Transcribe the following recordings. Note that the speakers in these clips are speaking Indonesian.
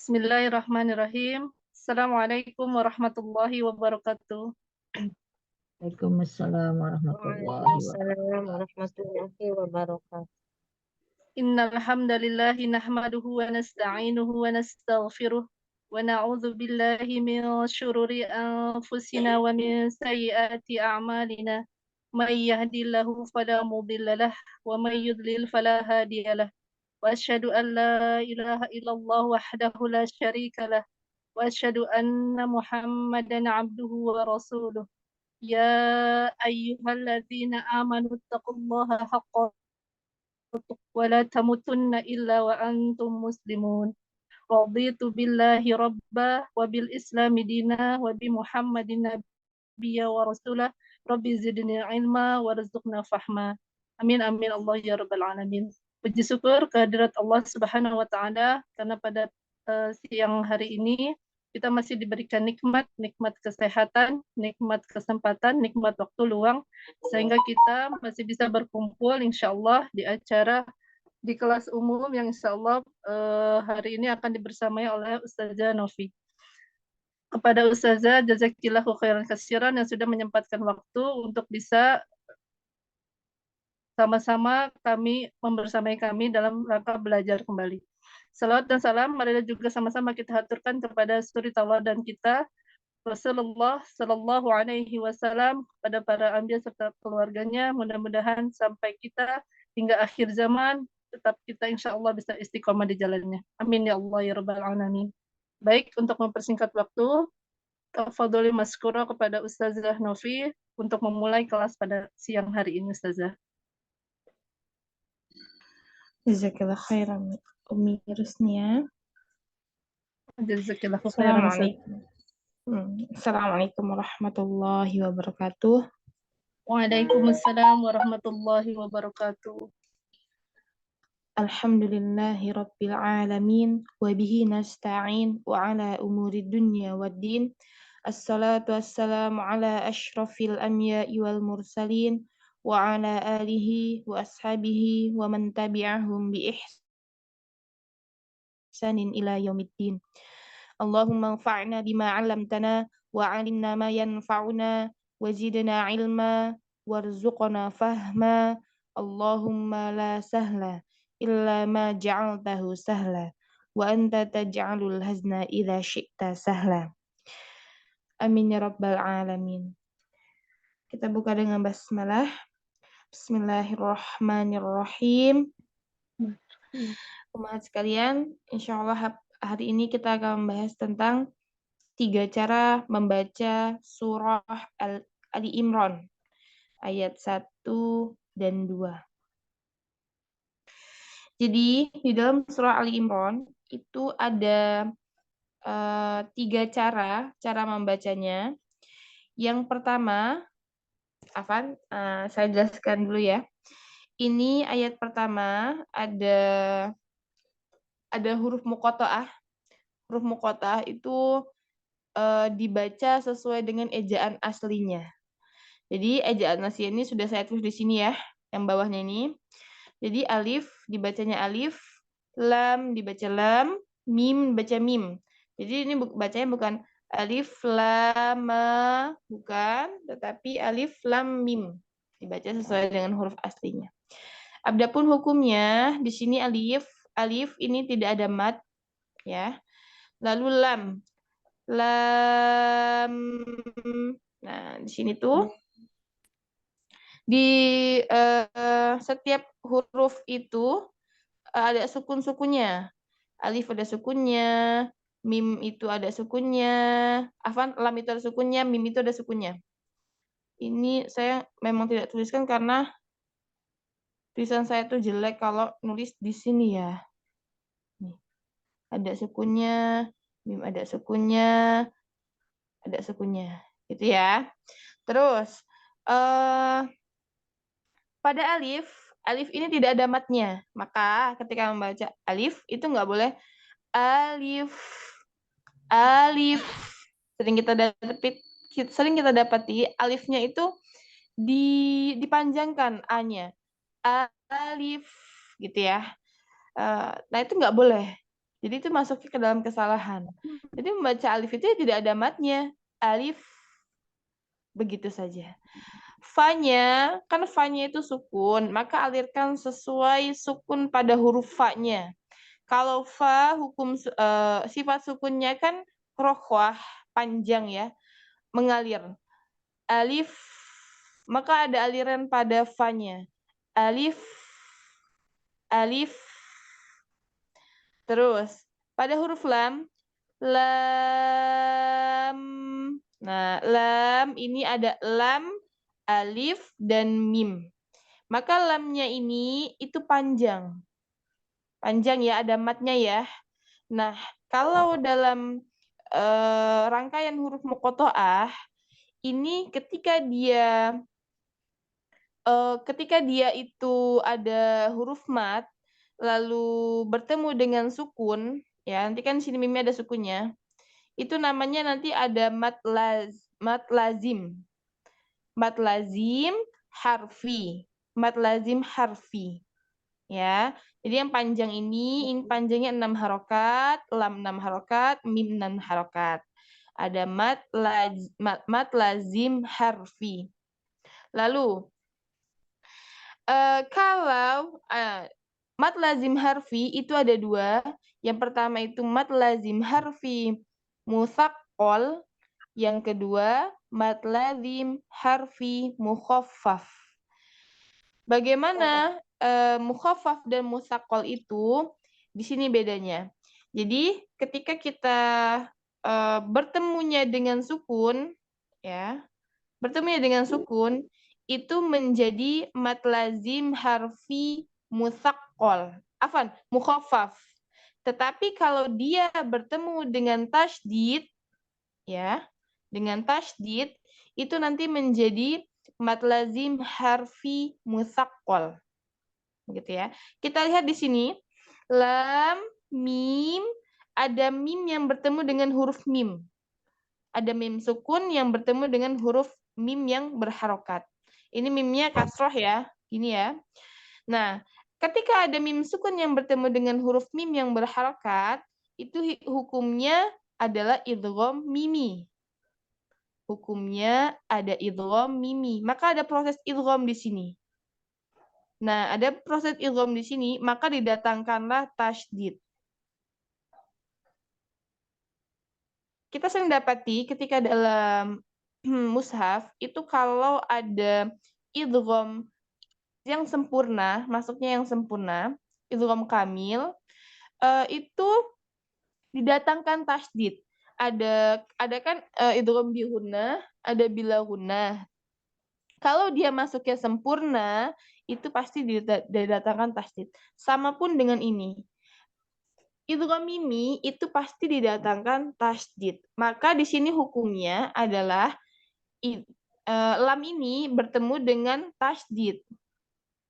Bismillahirrahmanirrahim. Assalamualaikum warahmatullahi wabarakatuh. Waalaikumsalam warahmatullahi Waalaikumsalam wabarakatuh. warahmatullahi wabarakatuh. Innal hamdalillahi nahmaduhu wa nasta'inuhu wa nastaghfiruh wa na'udzu billahi min shururi anfusina wa min sayyiati a'malina. May yahdihillahu fala mudilla lahu wa may yudlil fala hadiya lahu. Wa asyhadu an la ilaha illallah wahdahu la syarika lahu wa asyhadu anna Muhammadan 'abduhu wa rasuluh. يا أيها الذين آمنوا اتقوا الله حق تقاته ولا تموتن إلا وأنتم مسلمون. رضيت بالله ربا وبالإسلام دينا وبمحمد نبيا ورسولا. ربي زدني علما وارزقنا فهما. Amin amin Allah ya rabbal alamin. Puji syukur kehadirat Allah Subhanahu wa taala karena pada siang hari ini kita masih diberikan nikmat kesehatan, nikmat kesempatan, nikmat waktu luang, sehingga kita masih bisa berkumpul insya Allah di acara di kelas umum yang insya Allah hari ini akan dibersamai oleh Ustazah Novi. Kepada Ustazah, jazakillahu khairan katsiran yang sudah menyempatkan waktu untuk bisa sama-sama kami membersamai kami dalam rangka belajar kembali. Salawat dan salam marilah juga sama-sama kita haturkan kepada suri tauladan kita Rasulullah Sallallahu Alaihi Wasallam, pada para anbiya serta keluarganya. Mudah-mudahan sampai kita hingga akhir zaman tetap kita insya Allah bisa istiqomah di jalannya. Amin ya Allah ya Rabbal Alamin. Baik, untuk mempersingkat waktu, tafadholi maskura kepada Ustazah Novi untuk memulai kelas pada siang hari ini, Ustazah. Jazakallah khairan Umi Rusnia. Jazakillahu khairan. Assalamualaikum warahmatullahi wabarakatuh. Waalaikumsalam warahmatullahi wabarakatuh. Alhamdulillahi rabbil alamin wa bihi nasta'in wa ala umuri dunya waddin. Assalatu wassalamu ala asyrafil anbiya'i wal mursalin wa ala alihi wa ashabihi wa man tabi'ahum bi ihsanin ila yaumiddin. Allahumma anfa'na bima 'allamtana wa 'allimna ma yanfa'una wa zidna 'ilma warzuqna fahma. Allahumma la sahla illa ma ja'altahu sahla wa anta taj'alul hazna idza syi'ta sahla. Amin ya rabbal alamin. Kita buka dengan basmalah. Bismillahirrahmanirrahim. Umat sekalian, insyaallah hari ini kita akan membahas tentang 3 cara membaca surah Ali Imran ayat 1 dan 2. Jadi di dalam surah Ali Imran itu ada 3 cara membacanya. Yang pertama, saya jelaskan dulu ya. Ini ayat pertama ada huruf muqatta'ah. Huruf muqatta'ah itu dibaca sesuai dengan ejaan aslinya. Jadi ejaan aslinya ini sudah saya tulis di sini ya, yang bawahnya ini. Jadi alif dibacanya alif, lam dibaca lam, mim dibaca mim. Jadi ini bacanya bukan alif lam bukan, tetapi alif lam mim. Dibaca sesuai dengan huruf aslinya. Adapun hukumnya di sini alif ini tidak ada mad ya. Lalu lam. Nah, di sini tuh di setiap huruf itu ada sukun-sukunnya. Alif ada sukunnya, mim itu ada sukunnya, lam itu ada sukunnya, mim itu ada sukunnya. Ini saya memang tidak tuliskan karena tulisan saya tuh jelek kalau nulis di sini ya. Nih. Ada sukunnya, mim ada sukunnya, gitu ya. Terus pada alif ini tidak ada matnya, maka ketika membaca alif itu nggak boleh alif. Sering kita dapati alifnya itu dipanjangkan a-nya, alif gitu ya. Nah itu nggak boleh. Jadi itu masuknya ke dalam kesalahan. Jadi membaca alif itu tidak ada matnya. Alif begitu saja. Fa-nya, kan fa-nya itu sukun, maka alirkan sesuai sukun pada huruf fa-nya. Kalau fa sifat sukunnya kan rokhwah, panjang ya, mengalir. Alif, maka ada aliran pada fa-nya. Alif, alif. Terus, pada huruf lam, lam. Nah, lam ini ada lam, alif, dan mim. Maka lamnya ini itu panjang. Panjang ya, ada matnya ya. Nah, kalau dalam rangkaian huruf muqatta'ah, ini ketika dia itu ada huruf mat, lalu bertemu dengan sukun, ya nanti kan sini mimnya ada sukunnya, itu namanya nanti ada mat lazim. Mat lazim harfi. Mat lazim harfi. Ya, jadi yang panjang ini panjangnya 6 harokat, lam 6 harokat, mim 6 harokat. Ada mat lazim harfi. Lalu, kalau mat lazim harfi itu ada dua. Yang pertama itu mat lazim harfi musaqqal. Yang kedua, mat lazim harfi mukhaffaf. Bagaimana mukhaffaf dan musaqqal itu? Di sini bedanya. Jadi ketika kita bertemunya dengan sukun, ya, bertemunya dengan sukun itu menjadi mat lazim harfi musaqqal. Afwan, mukhaffaf. Tetapi kalau dia bertemu dengan tasydid, ya, dengan tasydid itu nanti menjadi mat lazim harfi musaqqal. Begitu ya. Kita lihat di sini lam, mim, ada mim yang bertemu dengan huruf mim. Ada mim sukun yang bertemu dengan huruf mim yang berharokat. Ini mimnya kasroh ya, gini ya. Nah, ketika ada mim sukun yang bertemu dengan huruf mim yang berharokat, itu hukumnya adalah idgham mimi. Hukumnya ada idgham mimi. Maka ada proses idgham di sini. Nah, ada proses idgham di sini, maka didatangkanlah tasydid. Kita sering dapati ketika dalam mushaf itu kalau ada idgham yang sempurna, masuknya yang sempurna, idgham kamil, itu didatangkan tasydid. Ada kan idgham bihunna, ada bilahunna. Kalau dia masuknya sempurna, itu pasti didatangkan tasydid. Sama pun dengan ini. Idgham mimi itu pasti didatangkan tasydid. Maka di sini hukumnya adalah lam ini bertemu dengan tasydid.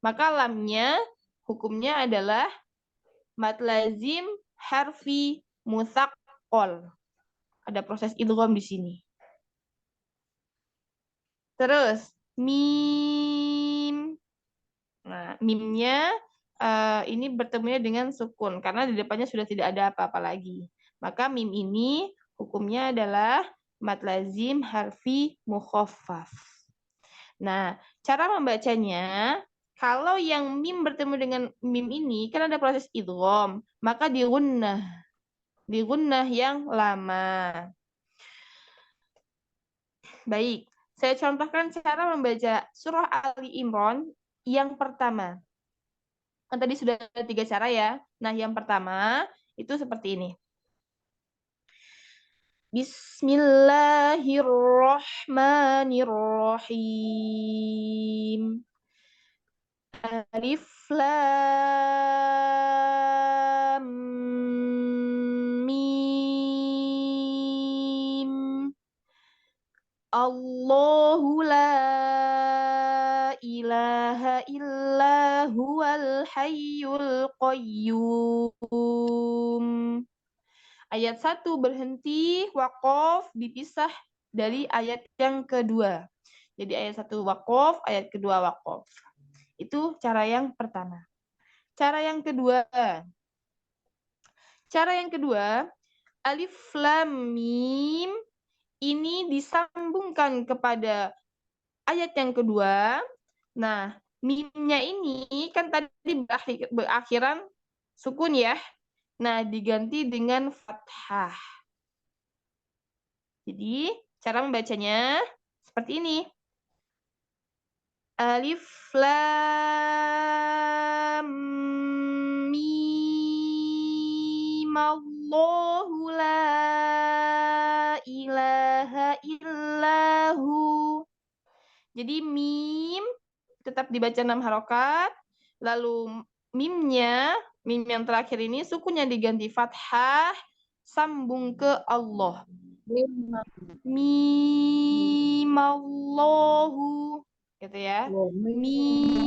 Maka lamnya hukumnya adalah mat lazim harfi musaqqal. Ada proses idgham di sini. Terus mim. Nah, mimnya ini bertemunya dengan sukun karena di depannya sudah tidak ada apa-apa lagi. Maka mim ini hukumnya adalah mat lazim harfi mukhaffaf. Nah, cara membacanya, kalau yang mim bertemu dengan mim ini kan ada proses idgham, maka digunnah. Digunnah yang lama. Baik, saya contohkan cara membaca surah Ali Imran yang pertama. Kan tadi sudah ada 3 cara ya. Nah, yang pertama itu seperti ini. Bismillahirrahmanirrahim. Alif lam mim. Allahu la ilaha illa huwal hayyul qayyum. Ayat 1 berhenti, waqaf, dipisah dari ayat yang kedua. Jadi ayat 1 waqaf, ayat kedua waqaf. Itu cara yang pertama. Cara yang kedua, Cara yang kedua, alif lam mim ini disambungkan kepada ayat yang kedua. Nah, mimnya ini kan tadi berakhiran sukun ya. Nah, diganti dengan fathah. Jadi, cara membacanya seperti ini. Alif lam mim Allahu la ilaha illahu. Jadi mim tetap dibaca 6 harokat, lalu mimnya, mim yang terakhir ini sukunya diganti fathah, sambung ke Allah. Mimallahu, gitu ya. Mimallahu.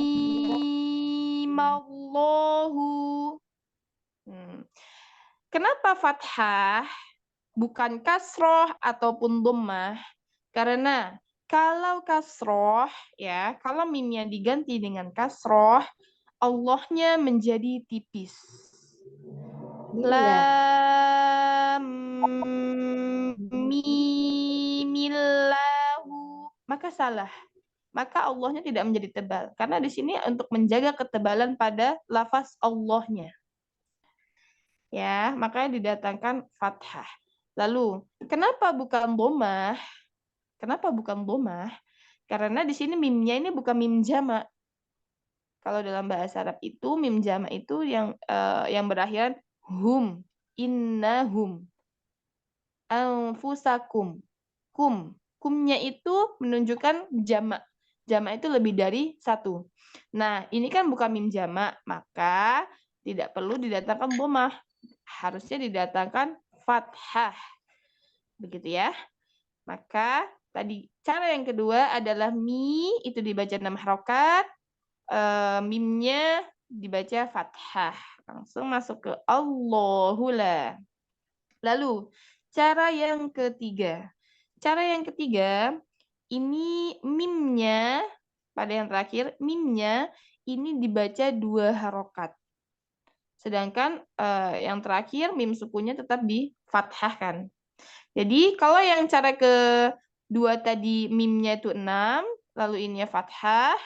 Kenapa fathah bukan kasroh ataupun dhammah? Karena kalau kasroh, ya, kalau mimnya diganti dengan kasroh, Allahnya menjadi tipis. Lam mimillahu. Maka salah. Maka Allahnya tidak menjadi tebal. Karena di sini untuk menjaga ketebalan pada lafaz Allahnya. Ya, makanya didatangkan fathah. Lalu, kenapa bukan dhammah? Kenapa bukan dhammah? Karena di sini mimnya ini bukan mim jamak. Kalau dalam bahasa Arab itu mim jamak itu yang berakhiran hum, innahum, anfusakum, kum. Kumnya itu menunjukkan jamak. Jamak itu lebih dari satu. Nah, ini kan bukan mim jamak, maka tidak perlu didatangkan dhammah. Harusnya didatangkan fathah. Begitu ya. Maka tadi cara yang kedua adalah mi itu dibaca 6 harokat, mimnya dibaca fathah. Langsung masuk ke Allahula. Lalu cara yang ketiga. Cara yang ketiga ini mimnya pada yang terakhir mimnya ini dibaca 2 harokat. Sedangkan yang terakhir mim sukunya tetap di fathah kan. Jadi kalau yang cara kedua tadi mimnya itu 6, lalu ininya fathah.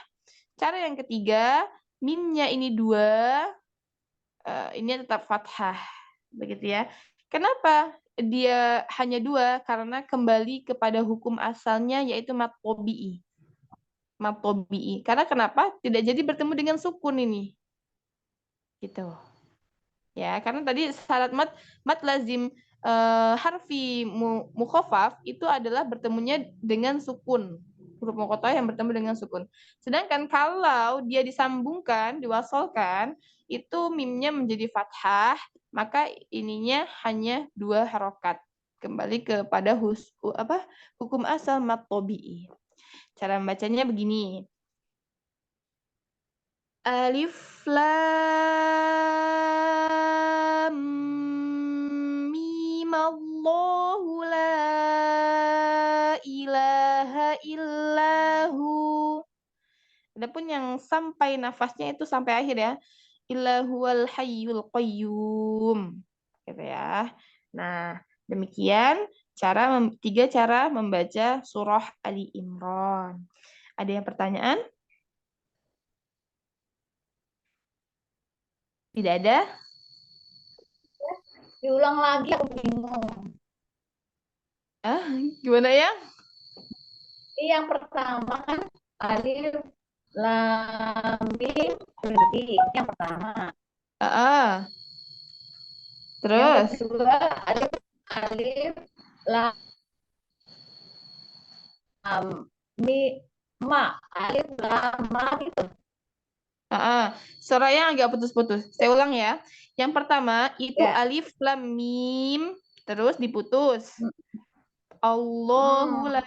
Cara yang ketiga, mimnya ini 2, ini tetap fathah. Begitu ya. Kenapa dia hanya 2? Karena kembali kepada hukum asalnya yaitu mad tabi'i. Mad tabi'i. Karena kenapa? Tidak jadi bertemu dengan sukun ini. Gitu. Ya, karena tadi syarat mad lazim harfi mukhafaf itu adalah bertemunya dengan sukun. Huruf muqatta'ah yang bertemu dengan sukun. Sedangkan kalau dia disambungkan, diwasolkan, itu mimnya menjadi fathah, maka ininya hanya 2 harokat. Kembali kepada hukum asal mad tabi'i. Cara membacanya begini. Alif lam mim Allahu la ilaha illahu. Adapun yang sampai nafasnya itu sampai akhir ya. Illahuwal hayyul qayyum. Gitu ya. Nah, demikian 3 cara membaca surah Ali Imran. Ada yang pertanyaan? Tidak ada? Diulang lagi, aku bingung. Gimana ya? Yang pertama kan alif lam mim berhenti. Yang pertama. Terus? Yang kedua ada alif lam mim ma alif lam ma gitu. Suaranya agak putus-putus. Saya ulang ya. Yang pertama itu Ya. alif lam mim terus diputus. Allahu la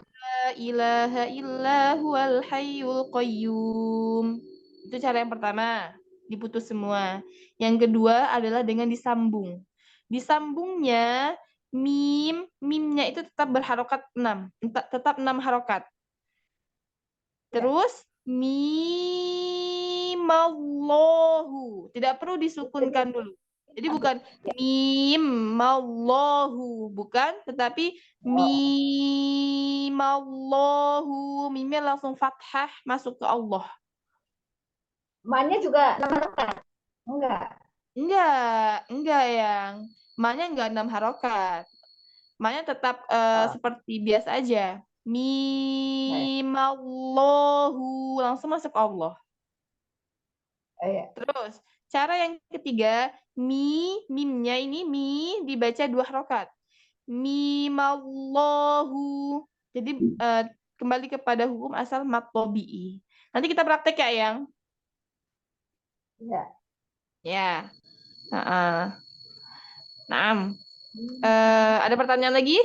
ilaha illa huwal hayyul qayyum. Itu cara yang pertama, diputus semua. Yang kedua adalah dengan disambung. Disambungnya mimnya itu tetap berharokat 6, tetap 6 harokat. Terus mimallahu, tidak perlu disukunkan dulu. Jadi bukan mimallahu, bukan, tetapi mimallahu, mimnya langsung fathah masuk ke Allah. Ma-nya juga 6 harokat. Enggak. Enggak yang ma-nya enggak 6 harokat. Ma-nya tetap seperti biasa aja. Mimallahu, langsung masuk ke Allah. Iya. Terus, cara yang ketiga, mimnya ini dibaca 2 harokat. Mimallahu. Jadi kembali kepada hukum asal mad tabi'i. Nanti kita praktek ya, Yang. Iya. Ya. Naam. Ada pertanyaan lagi?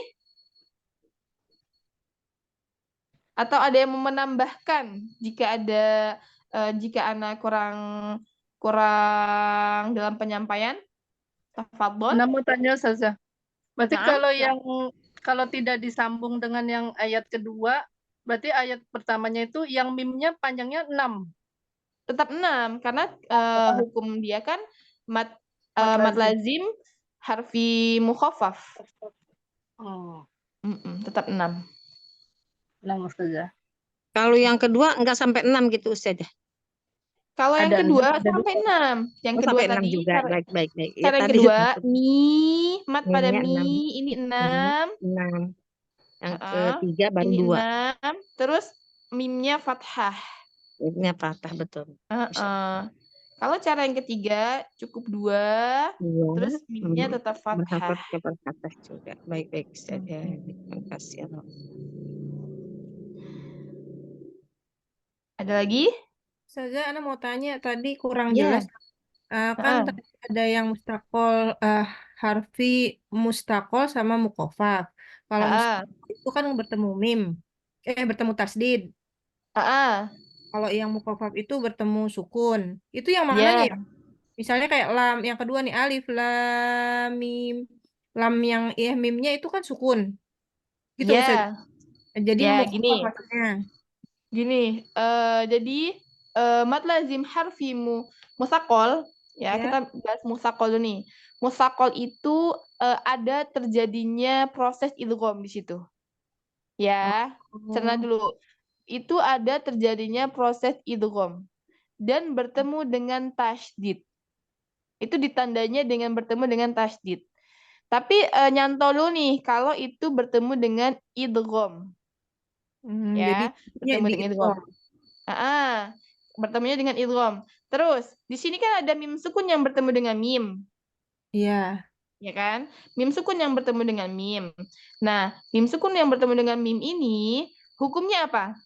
Atau ada yang mau menambahkan jika anak kurang dalam penyampaian? Tafadhol. Nah, mau tanya saja. Berarti Naam. kalau tidak disambung dengan yang ayat kedua, berarti ayat pertamanya itu yang mimnya panjangnya 6. Tetap 6 karena hukum dia kan mad Mad lazim harfi mukhaffaf. Oh, Tetap 6. 6 saja. Kalau yang kedua enggak sampai 6 gitu Ustazah. Kalau yang Ada kedua 6, ada sampai 6. Yang Oh, kedua sampai 6 tadi juga. Baik. Ya, cara yang tadi kedua mat pada mimnya 6. ini 6. 6. Yang ketiga baru Ini 2. 6. Terus mimnya fathah. Mimnya fathah betul. Kalau cara yang ketiga cukup 2. Terus mimnya tetap fathah. Fathah juga. Baik Ustazah. Terima kasih. Ada lagi? Saja, Ana mau tanya tadi kurang Ya. jelas. Kan tadi ada yang mustakol, harfi mustakol sama mukofaf. Kalau mustakol itu kan bertemu mim, bertemu tasdid. Kalau yang mukofaf itu bertemu sukun. Itu yang mananya ya? Misalnya kayak lam, yang kedua nih alif, lam, mim. Lam yang mimnya itu kan sukun. Gitu Ustaz. Ya. Jadi Ya, mukofaf maksudnya. Gini, jadi mad lazim harfi musakol, ya, Ya. kita bahas musakol dulu nih. Musakol itu ada terjadinya proses idgham di situ. Ya, cerna dulu. Itu ada terjadinya proses idgham dan bertemu dengan tasydid. Itu ditandanya dengan bertemu dengan tasydid. Tapi nyantol dulu nih kalau itu bertemu dengan idgham. Jadi Ya, bertemu dengan idgham. Bertemunya dengan idgham. Terus, di sini kan ada mim sukun yang bertemu dengan mim. Iya. Ya kan? Mim sukun yang bertemu dengan mim. Nah, mim sukun yang bertemu dengan mim ini hukumnya apa?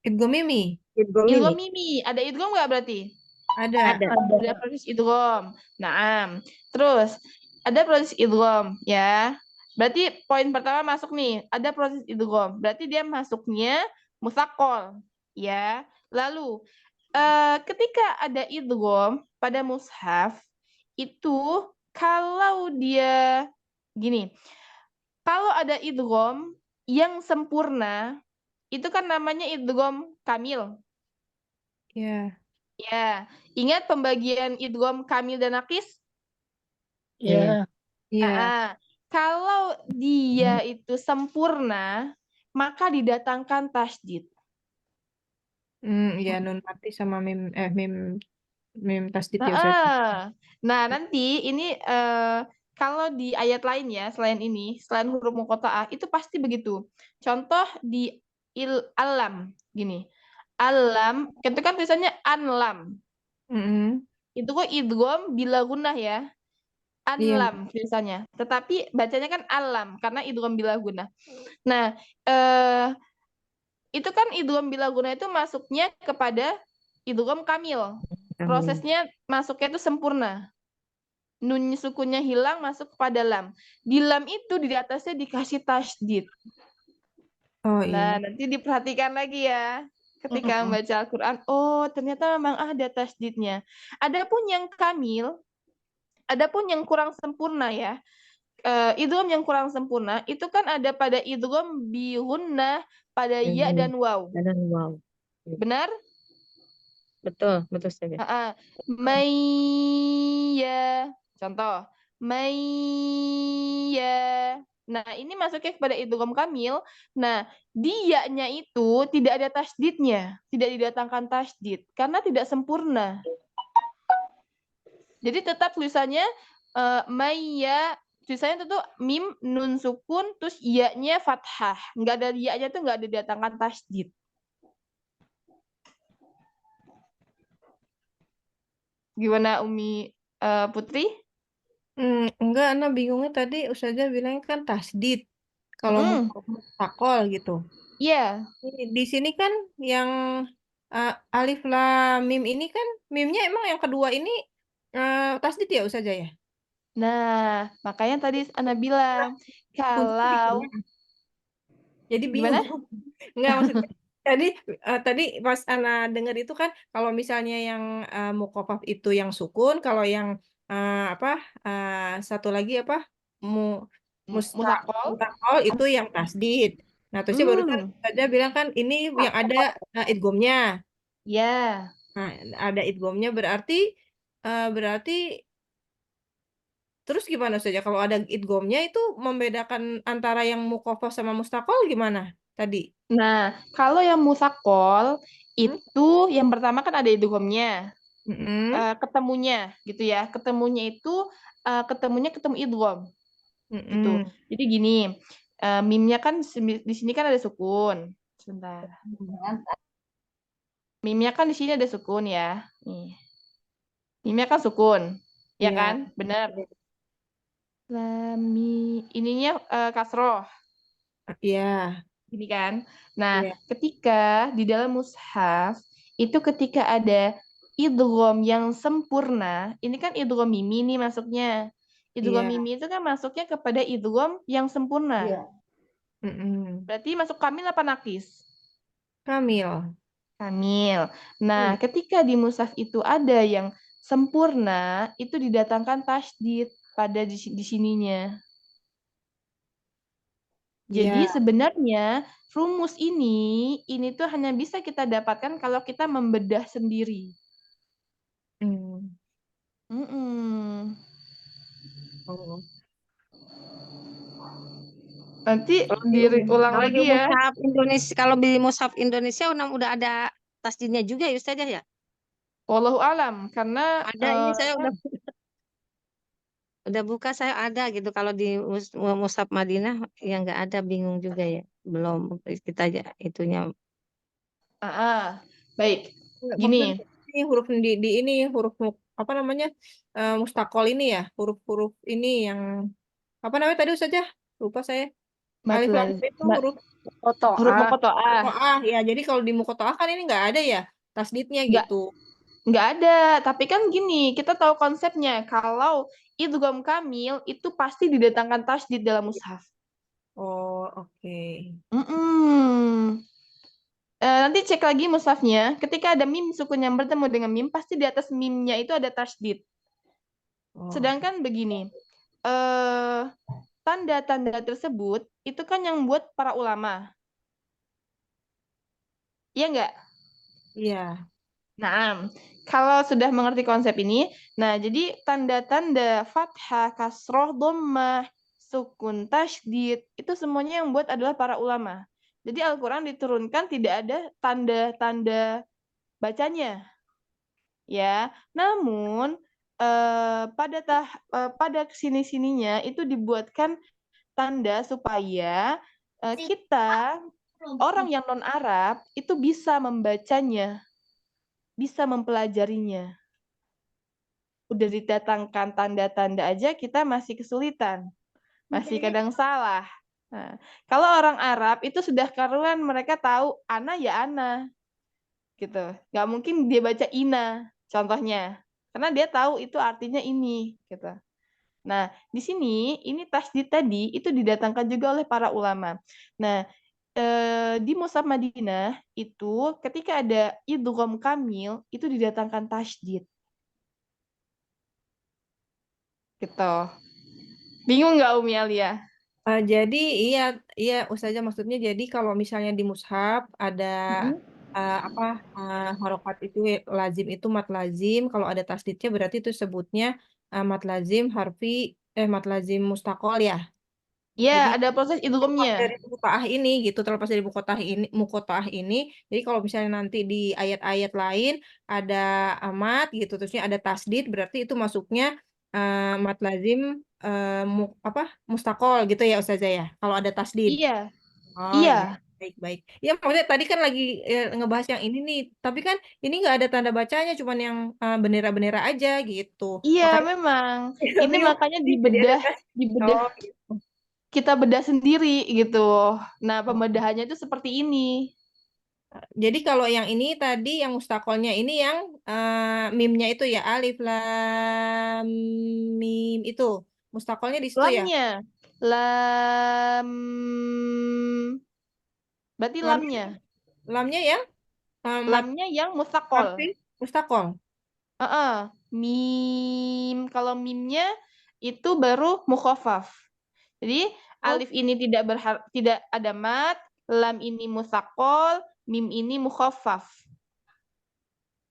Idgham mimi. Idgham mimi. Ada idgham nggak berarti? Ada. Ada proses idgham. Nah, terus ada proses idgham, ya. Berarti poin pertama masuk nih, ada proses idgham. Berarti dia masuknya musaqqal, ya. Lalu ketika ada idgham pada mushaf itu kalau dia gini, kalau ada idgham yang sempurna itu kan namanya idgham kamil. Ya. Ya, ingat pembagian idgham kamil dan naqis? Iya. Iya. Kalau dia itu sempurna, maka didatangkan tasydid. Ya nun mati sama mim tasdid ya Ustaz. Nah, nanti ini kalau di ayat lain ya, selain huruf muqatta'ah, itu pasti begitu. Contoh di alam, gini. Alam, itu kan tulisannya anlam. Itu kok idgham bila gunnah ya. Anlam tulisannya. Tetapi bacanya kan alam karena idgham bila gunnah. Nah, itu kan idgham bila gunnah itu masuknya kepada idgham kamil. Prosesnya masuknya itu sempurna. Nun sukunnya hilang masuk kepada lam. Di lam itu di atasnya dikasih tasydid. Nah, nanti diperhatikan lagi ya. Ketika membaca Al-Quran, oh ternyata memang ada tasydidnya. Adapun yang kamil, adapun yang kurang sempurna ya, idgham yang kurang sempurna itu kan ada pada idgham bi gunnah pada ya dan waw. Benar? Betul saja. Maya. Contoh, maya. Nah, ini masuknya kepada idgham kamil. Nah, dia-nya itu tidak ada tasdidnya, tidak didatangkan tasdid karena tidak sempurna. Jadi tetap tulisannya maya, tulisannya itu mim nun sukun terus ya-nya fathah. Enggak ada ya-nya tuh enggak ada didatangkan tasdid. Gimana Umi Putri? Enggak, Ana bingungnya tadi Ustazah bilang kan tasdid. Kalau mustakol gitu. Iya. Di sini kan yang alif lam mim ini kan mimnya emang yang kedua ini tasdid ya Ustazah ya? Nah, makanya tadi Ana bilang kalau Jadi gimana? bingung. Enggak maksudnya tadi pas Ana dengar itu kan kalau misalnya yang mukofaf itu yang sukun, kalau yang apa satu lagi apa mu Musakol. mustakol itu yang tasdid. Nah, terusnya barusan saja bilang kan ini yang ada idgomnya. Ya. Nah, ada idgomnya berarti terus gimana saja kalau ada idgomnya itu membedakan antara yang mukofaf sama mustakol gimana tadi? Nah, kalau yang musakol itu yang pertama kan ada idghamnya. Ketemunya gitu ya. Ketemunya itu ketemu idgham. Gitu. Jadi gini, mimnya kan di sini kan ada sukun. Sebentar. Mimnya kan di sini ada sukun ya. Nih. Mimnya kan sukun. Ya kan? Benar. Ininya kasroh. Iya. Gini kan. Nah, ketika di dalam mushaf itu ketika ada idgham yang sempurna, ini kan idgham mimi nih masuknya. Idgham mimi itu kan masuknya kepada idgham yang sempurna. Berarti masuk kamil apa nakis? Kamil. Kamil. Nah, ketika di mushaf itu ada yang sempurna, itu didatangkan tasydid pada di sininya. Jadi sebenarnya rumus ini tuh hanya bisa kita dapatkan kalau kita membedah sendiri. Nanti diulang lagi ya. Kalau di mushaf Indonesia udah ada tasdidnya juga ya Ustazah ya? Wallahu alam karena Ada ini saya udah buka saya ada gitu. Kalau di mushaf Madinah yang nggak ada bingung juga ya. Belum kita aja itunya. Baik. Gini. Ini huruf di ini huruf apa namanya mustakol ini ya huruf-huruf ini yang apa namanya tadi saja lupa saya. Alif lam itu huruf muqotoah ya. Jadi kalau di muqotoah kan ini nggak ada ya tasdidnya gitu. Nggak ada, tapi kan gini, kita tahu konsepnya. Kalau idgham kamil itu pasti didatangkan tasdid dalam mushaf. Oh, oke. Nanti cek lagi mushafnya. Ketika ada mim sukun yang bertemu dengan mim, pasti di atas mimnya itu ada tasdid. Sedangkan begini, tanda-tanda tersebut itu kan yang buat para ulama. Iya nggak? Iya. Nah, kalau sudah mengerti konsep ini, nah jadi tanda-tanda fathah, kasroh, dhammah, sukun, tasydid, itu semuanya yang buat adalah para ulama. Jadi Al-Quran diturunkan tidak ada tanda-tanda bacanya. Ya, namun pada sini-sininya itu dibuatkan tanda supaya kita orang yang non Arab itu bisa membacanya, bisa mempelajarinya. Udah didatangkan tanda-tanda aja kita masih kesulitan, masih kadang salah. Nah, kalau orang Arab itu sudah karuan mereka tahu ana ya ana, gitu. Nggak mungkin dia baca ina, contohnya, karena dia tahu itu artinya ini, gitu. Nah, di sini ini tasdid tadi itu didatangkan juga oleh para ulama. Nah, di mushaf Madinah itu ketika ada idgham kamil itu didatangkan tasdid. Gitu. Bingung nggak Umi Alia? Jadi iya Ustazah maksudnya jadi kalau misalnya di mushaf ada harokat itu lazim itu mat lazim kalau ada tasdidnya berarti itu sebutnya mad lazim harfi mad lazim mustaqol ya. Ya, Jadi ada proses terlepas idghamnya. dari mukotaah ini gitu, terlepas dari mukotaah ini. Jadi kalau misalnya nanti di ayat-ayat lain ada amat gitu, terusnya ada tasdid, berarti itu masuknya mad lazim apa mustaqol gitu ya Ustazah ya. Kalau ada tasdid. Iya, Oh iya, iya, baik-baik. Ya maksudnya tadi kan lagi ngebahas yang ini nih, tapi kan ini nggak ada tanda bacanya, cuman yang bendera-bendera aja gitu. iya Makanya memang. Ini Bingung. makanya Jadi ada tes. dibedah Oh, gitu. kita bedah sendiri gitu. Nah, Oh. pembedahannya itu seperti ini. Jadi kalau yang ini tadi yang mustakolnya ini yang mimnya itu ya alif lam mim itu mustakolnya di situ ya. Lamnya, lam, berarti Lamnya lamnya, lamnya yang mat lamnya yang mustakol. harfi mustakol. Mim, kalau mimnya itu baru mukhafaf. Jadi Oh, alif ini tidak ada mat, lam ini mustakol, mim ini mukhafaf.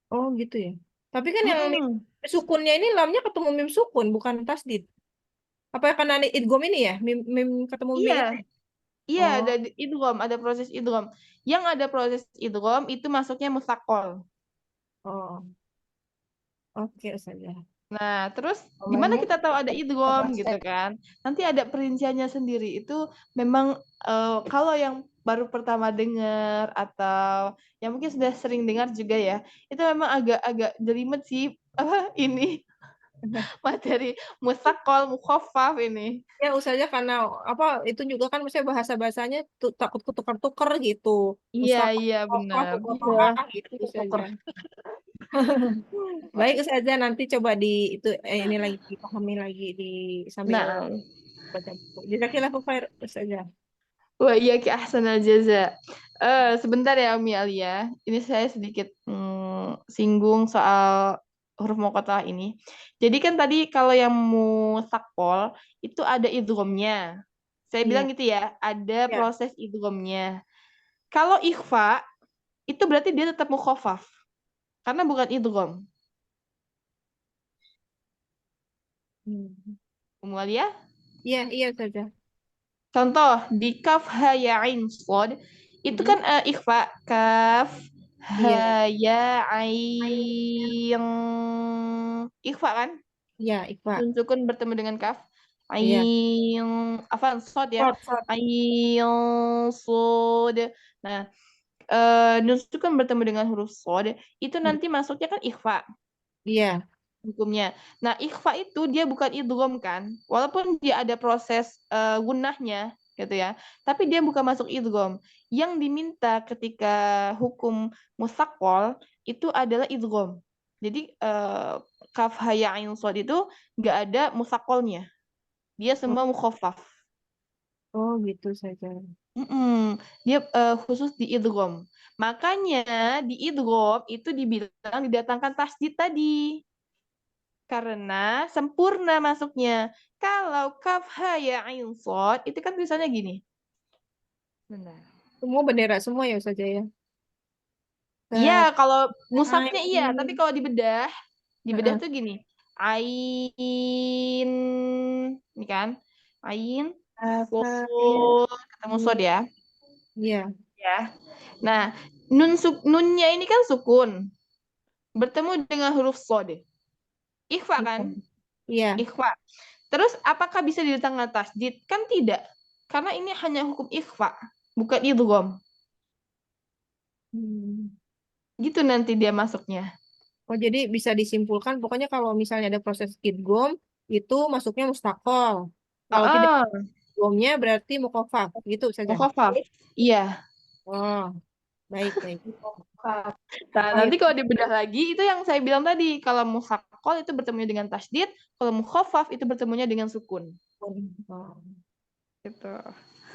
oh gitu ya. Tapi kan yang mim Mm-mm. sukunnya ini lamnya ketemu mim sukun bukan tasdid. Apa ya karena idgham ini ya? Mim ketemu mim Iya, yang itu. iya Oh, ada idgham, ada proses idgham. Yang ada proses idgham itu masuknya mustakol. oh. Oke, Ustazah. Nah, terus gimana Namanya kita tahu ada idgham gitu konsep. kan? Nanti ada perinciannya sendiri. Itu memang kalau yang baru pertama dengar atau yang mungkin sudah sering dengar juga ya, itu memang agak-agak jelimet sih apa ini materi mustakol, mukhaffaf ini. Ya Ustazah karena apa itu juga kan maksudnya bahasa-bahasanya takut ketukar-tukar gitu. Iya, Mustaqil, iya apa, benar. apa gitu Tuker. Ustazah. Baik Ustazah nanti coba di itu ini lagi dipahami lagi di sambil Nah, baca buku. Jazakallahu khair Ustazah. wah iya ki ahsanal jaza. Sebentar ya Umi Alia. Ini saya sedikit singgung soal huruf muqatta'ah ini. Jadi kan tadi kalau yang musakol itu ada idghamnya. Saya bilang Iya, gitu ya, ada iya. proses idghamnya. Kalau ikhfa itu berarti dia tetap mukhafaf karena bukan idgham. Hmm. Umi Alia? Iya, iya Ustazah. Contoh di kaf ha ya ain shad itu Mm-mm. kan ikhfa kaf Iya, ha ya ain ikhfa kan iya Iqfa. nun sukun bertemu dengan kaf Iya. ain apa shad ya Short, short. ain shad. Nah, nun sukun bertemu dengan huruf shad itu Mm. nanti masuknya kan ikhfa Iya. hukumnya. Nah, ikhfa itu dia bukan idgham kan, walaupun dia ada proses gunnahnya gitu ya, tapi dia bukan masuk idgham. Yang diminta ketika hukum musaqqal itu adalah idgham. Jadi kaf ha ya ain shad itu nggak ada musaqqalnya. Dia Oh, semua mukhaffaf. oh gitu saja. Mm-mm. Dia khusus di idgham. Makanya di idgham itu dibilang didatangkan tasdid tadi. Karena sempurna masuknya. Kalau kaf ha ya ain shad itu kan tulisannya gini. Benar. Semua bendera semua ya Ustazah ya. Iya, Kaf, kalau musafnya iya, tapi ain. kalau dibedah Heeh. tuh gini. Ain, ini kan, ain, Kaf, ha, ya. shad, ketemu shad ya. Iya. Ya. Nah, nunnya ini kan sukun, bertemu dengan huruf shad. Ikhfa Iya. kan? Iya. Ikhfa. Terus apakah bisa didatangkan tasdid? Kan tidak. Karena ini hanya hukum ikhfa, bukan idgham. Hmm. Gitu nanti dia masuknya. Oh, jadi bisa disimpulkan pokoknya kalau misalnya ada proses idgham itu masuknya mustaqol. Kalau tidak Ah, idghamnya berarti muqaffaf gitu saja. mukhafaf. Iya. Oh, baik baik. Nah, Oh, nanti itu. kalau dibedah lagi itu yang saya bilang tadi, kalau musaqqal itu bertemunya dengan tasdid, kalau mukhafaf itu bertemunya dengan sukun. Oh, Gitu.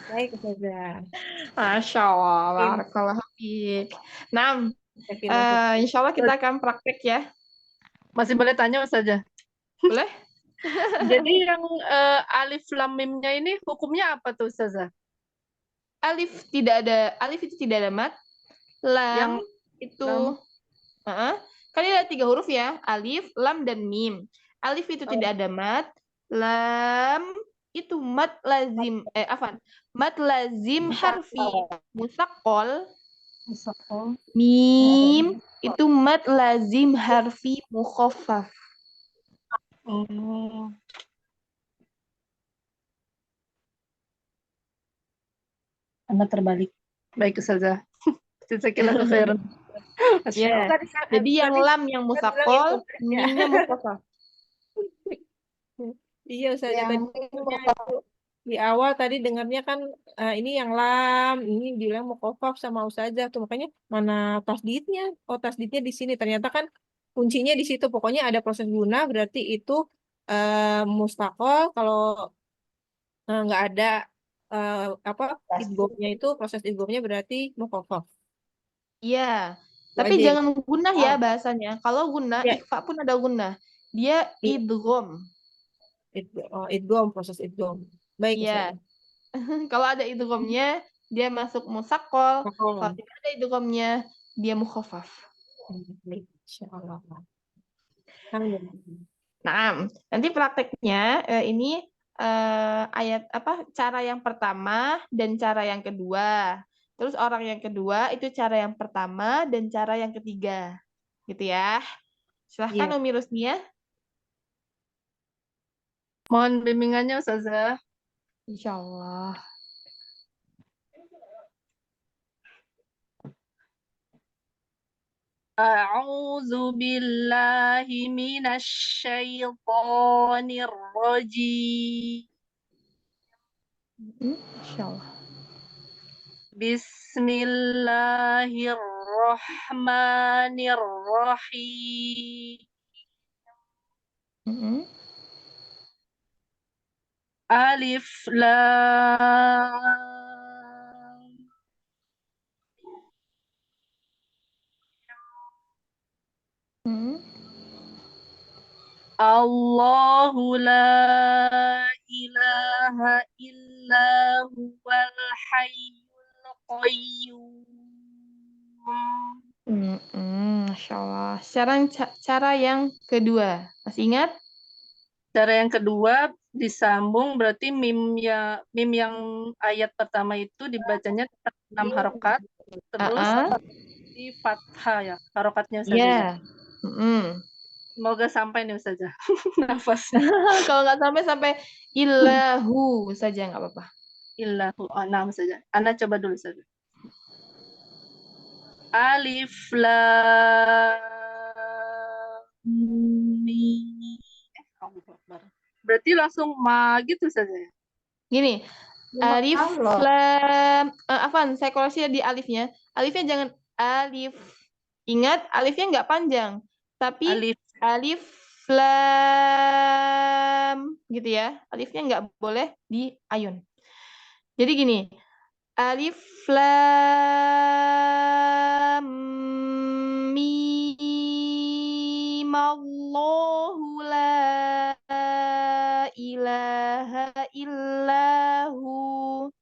baik saja. Masya Allah, barakallahu fiik. Nah, insya Allah kita akan praktek ya. Masih boleh tanya saja. Boleh? Jadi yang alif lam mimnya ini hukumnya apa tuh Ustazah? Alif itu tidak ada mat. Yang Lam itu lam kan ada 3 huruf ya, alif, lam, dan mim. Alif itu Oh. tidak ada mat. Lam itu mat lazim. Mat lazim harfi musaqqal. Musaqqal. Mim itu mat lazim harfi mukhaffaf. Oh. Anda terbalik. Baik, Ustazah. Jazakallahu khairan. Masya Ya. Allah. Jadi yang lam yang musaqqal, mimnya mukhaffaf. Iya, Ustazah Yang tadi dengarnya itu di awal tadi dengarnya kan ini yang lam, ini bilang mukofaf sama Ustazah tuh makanya mana tasdidnya? Oh, tasdidnya di sini. Ternyata kan kuncinya di situ. Pokoknya ada proses guna berarti itu mustaqol. Kalau nggak ada apa idghamnya itu proses idghamnya berarti mukofaf. Iya. Itu Tapi aja. jangan gunnah ya Oh. bahasanya. Kalau gunnah, Ya. ikhfa pun ada gunnah. Dia Iya. idgham. Idgham, proses idgham. Baik, Iya. Ustazah. Kalau ada idghamnya, dia masuk musaqqal. Mukofaf. Kalau tidak ada idghamnya, dia mukhaffaf. Baik, insyaallah. Alhamdulillah. Nah, nanti prakteknya ini ayat cara yang pertama dan cara yang kedua. Terus orang yang kedua itu cara yang pertama dan cara yang ketiga. Gitu ya. Silahkan Iya. Umi Rusmia. Mohon bimbingannya, Ustazah. Insyaallah. A'udzu billahi minasy syaithanir rajim. Insyaallah. Bismillahirrahmanirrahim. Alif lam. Allahu la ilaha illa huwal hayyul qayyum. Masya Allah. Sekarang cara yang kedua. Masih ingat? Cara yang kedua disambung berarti mim yang ayat pertama itu dibacanya 6 harokat terus di fathah ya harokatnya saja. Iya. Semoga sampai nih Ustazah. Nafas. Kalau nggak sampai illahu saja nggak apa-apa. Illahu anam saja. Anda coba dulu saja. Alif lam mim. Berarti langsung ma gitu saja ya. Gini, alif lam Afan, saya koreksi di alifnya. Alifnya jangan alif. Ingat, alifnya nggak panjang, tapi alif lam gitu ya. Alifnya nggak boleh diayun. Jadi gini, alif lam mim Allahu la ilaha illahu.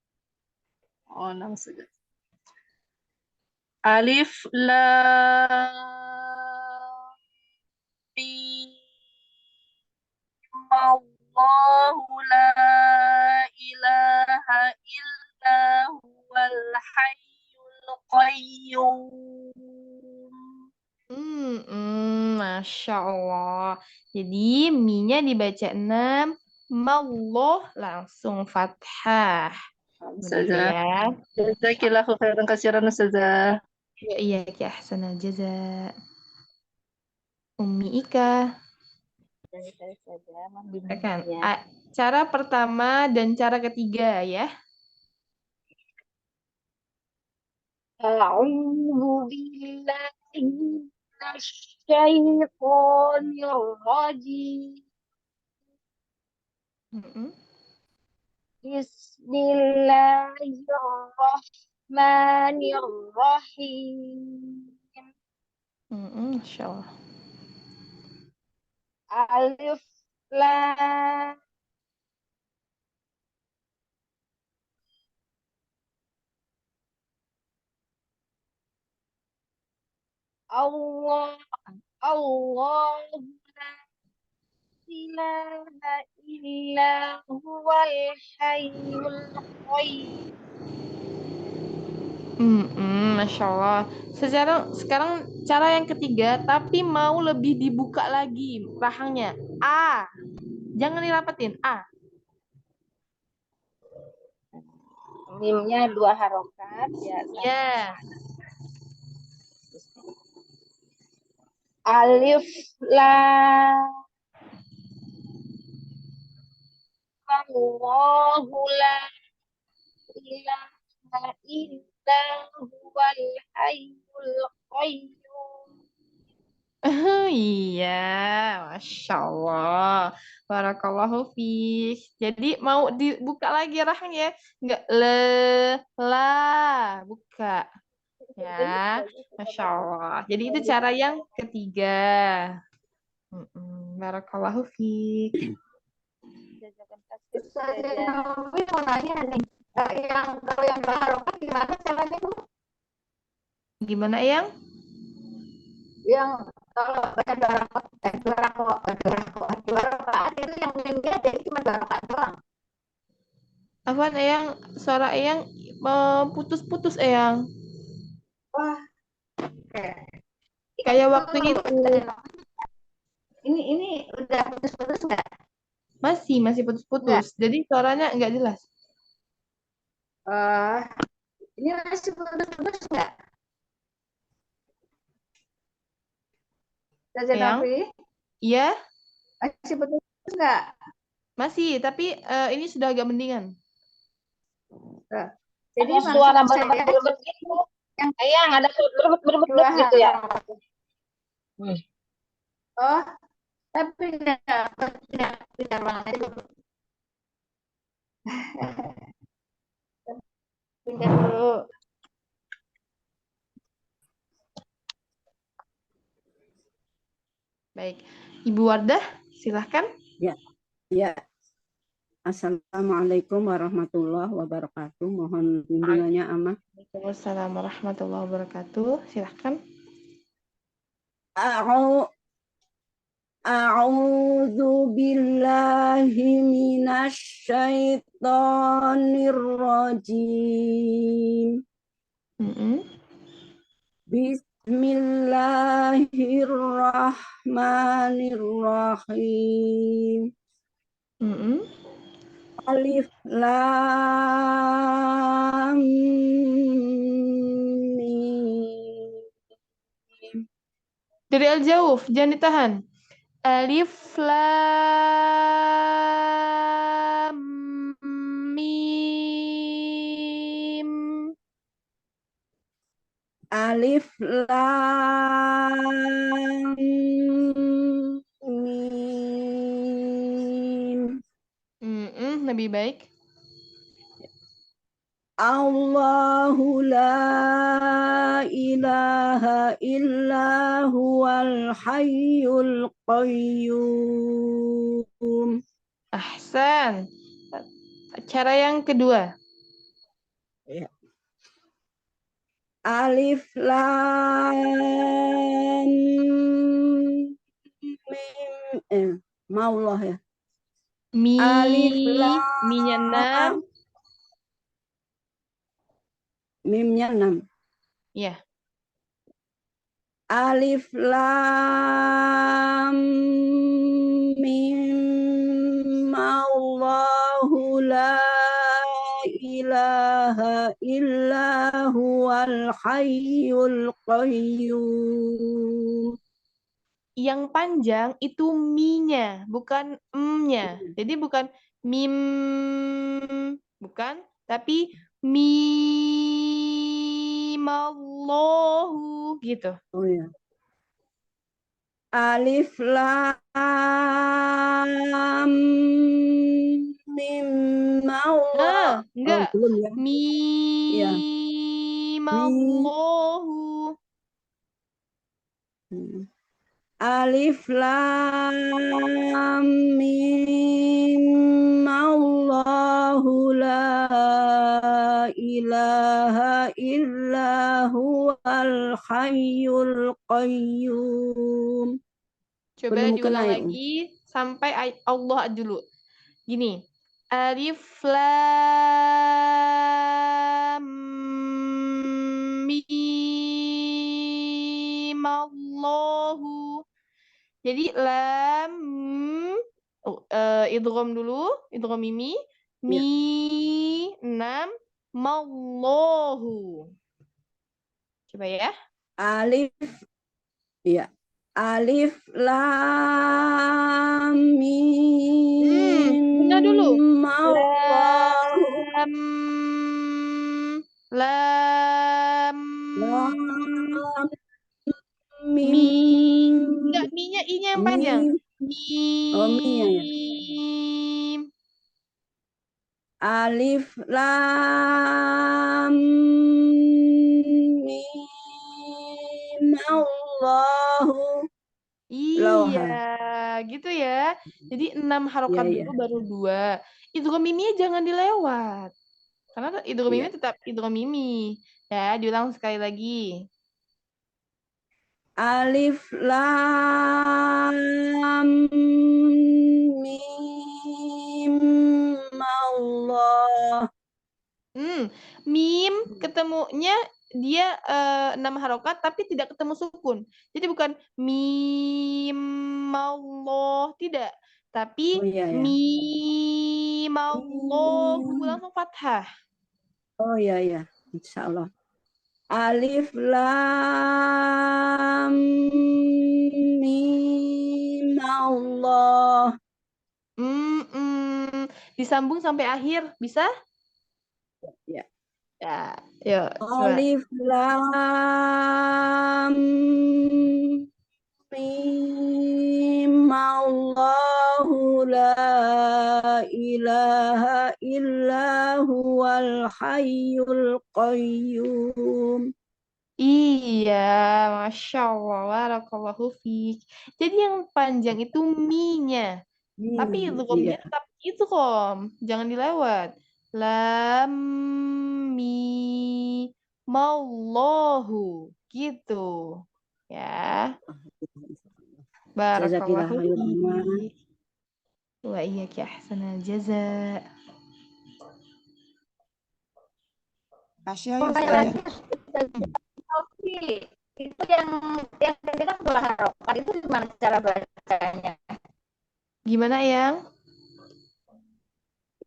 Oh, nama saja. Alif lam mim Allahu la ilaha illa huwal hayyul qayyum. Masya Allah. Jadi mi-nya dibaca 6, malloh langsung fathah. Saja. Ya. Jazakillahu khairan katsiran Ustazah. Ya, iya, ya, ahsanal jaza. Umi Ika. Kan. Cara pertama dan cara ketiga ya. A'udzu billahi minasyaitonir rajim. Bismillahirrahmanirrahim. Masya Allah. Alif lam Allah ilaha illa huwal hayyul qayyum. Masya Allah. Sekarang cara yang ketiga, tapi mau lebih dibuka lagi rahangnya. A. Jangan dirapetin. A. Mimnya 2 harokat biasa. Ya. Alif lam Allahu la ilaha illa huwal hayyul qayyum. Iya, Masya Allah. Barakallahu fiik. Jadi mau dibuka lagi rahangnya. Enggak la, buka. Ya, Masya Allah. Jadi itu cara yang ketiga. Barakallahu fiik. Tapi mau nanya nih, kalau yang harokat gimana caranya Bu? Gimana, Yang? Yang kalau baca dua rakaat itu yang mimnya jadi cuma 2 rakaat doang. Apaan, Eyang? Suara Eyang putus-putus, Eyang. Wah, Kayak waktu itu. Ini udah putus-putus nggak? Masih putus-putus. Jadi suaranya nggak jelas. Ini masih putus-putus nggak? Eyang? Iya? Masih putus-putus nggak? Masih, tapi ini sudah agak mendingan. Jadi suara berbet-berbet gitu. Yang ada berbet-berbet gitu ya. Oh, tapi tidak banget itu. Pindah dulu. Baik. Ibu Wardah, silahkan. Ya, Assalamualaikum warahmatullahi wabarakatuh. Mohon bimbingannya, Amah. Waalaikumsalam warahmatullahi wabarakatuh. Silahkan. A'udzu billahi minasy syaithanir rajim. Bismillahirrahmanirrahim. Alif lam mim. Dari Al-Jauf, jangan ditahan. Alif lam mim. Alif lam mim. Lebih baik. Allahu la ilaha illa huwal hayyul qayyum. Ahsan. Cara yang kedua. Ya. Alif lam mim. Maullah ya. Alif lam. Mi-nya 6. Mimnya 6. Ya. Alif lam mim. Allahu la ilaha illa huwal hayyul qayyum. Yang panjang itu mi-nya, bukan m-nya. Jadi bukan mim, bukan, tapi mimallahu gitu. Oh ya. Alif lam mim. Allah. Enggak. Belum ya. Mimallahu. Alif lam mim. Allahu la ilaha illa huwal hayyul qayyum. Coba Belum diulang kena ya, lagi sampai Allah dulu. Gini. Alif lam mim Allahu. Jadi lam idgham dulu, idgham mimi, Iya. mi 6 mallahu. Coba ya. Alif. Iya. Alif lam mim Benar dulu. Allahu Lam lam mi. mim Enggak, mi-nya i-nya yang panjang. mim. Oh, mi ya. Mim. Alif lam mim Allahu. Iya, gitu ya. Jadi 6 harokat Iya, dulu baru 2. Idgham miminya jangan dilewat. Karena idgham mimi tetap idgham mimi. Ya, diulang sekali lagi. Alif lam mim Allah. Mim ketemunya dia 6 harokat tapi tidak ketemu sukun. Jadi bukan mim Allah, tidak. Tapi mim Allah langsung fathah. Oh iya, insya Allah. Alif lam mim Allah. Disambung sampai akhir, bisa? Ya. Ya, yuk. Alif lam mim Allahu la ilaha illa huwal hayyul qayyum. Iya, Masya Allah, barakallahu fiik. Jadi yang panjang itu mi-nya. Tapi idghamnya tetap idgham, jangan dilewat. Lam mi mallahu gitu. Ya. Barakallahu fiik. Wa iyyaki ahsanal jazaa. Masya Allah. Itu yang tadi kan dua harokat itu gimana cara bacanya? Gimana yang?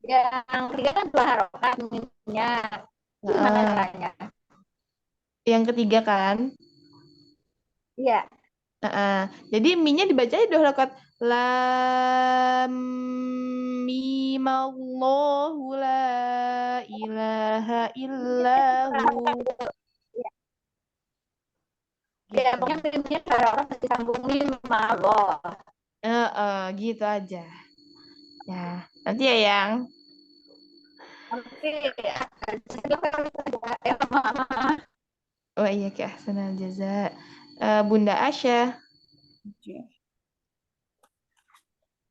Yang ketiga kan dua harokat mimnya. Gimana caranya? Yang ketiga kan? Iya. Jadi mi-nya dibacanya dua harokat. Lam mim Allahu la ilaha illahu. Ya, pokoknya mimnya dua harokat disambung mim Allah. Gitu aja. Ya, nanti ya yang. Oke, Oh iya, ke ahsanal jaza. Bunda Asya.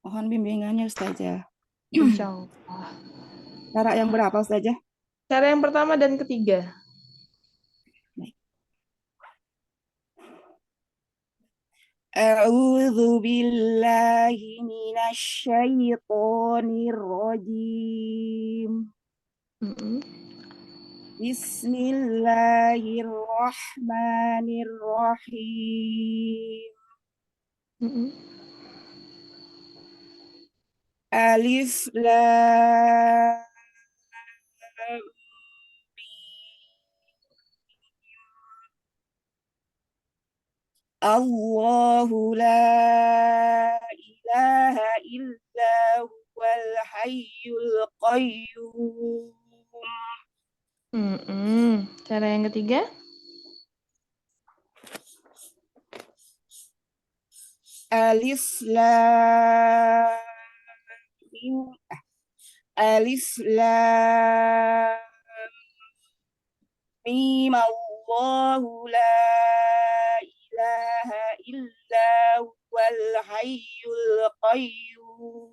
Mohon bimbingannya Ustazah. Insya Allah. Cara yang berapa Ustazah? Cara yang pertama dan ketiga. A'udzu billahi minasy syaithanir rajim. Bismillahirrahmanirrahim. Alif lam Allahu la ilaha illa huwal hayyul qayyum. Cara yang ketiga? Alif lam mim Alif lam mim Allahu la ilaha illa huwal hayyul qayyum.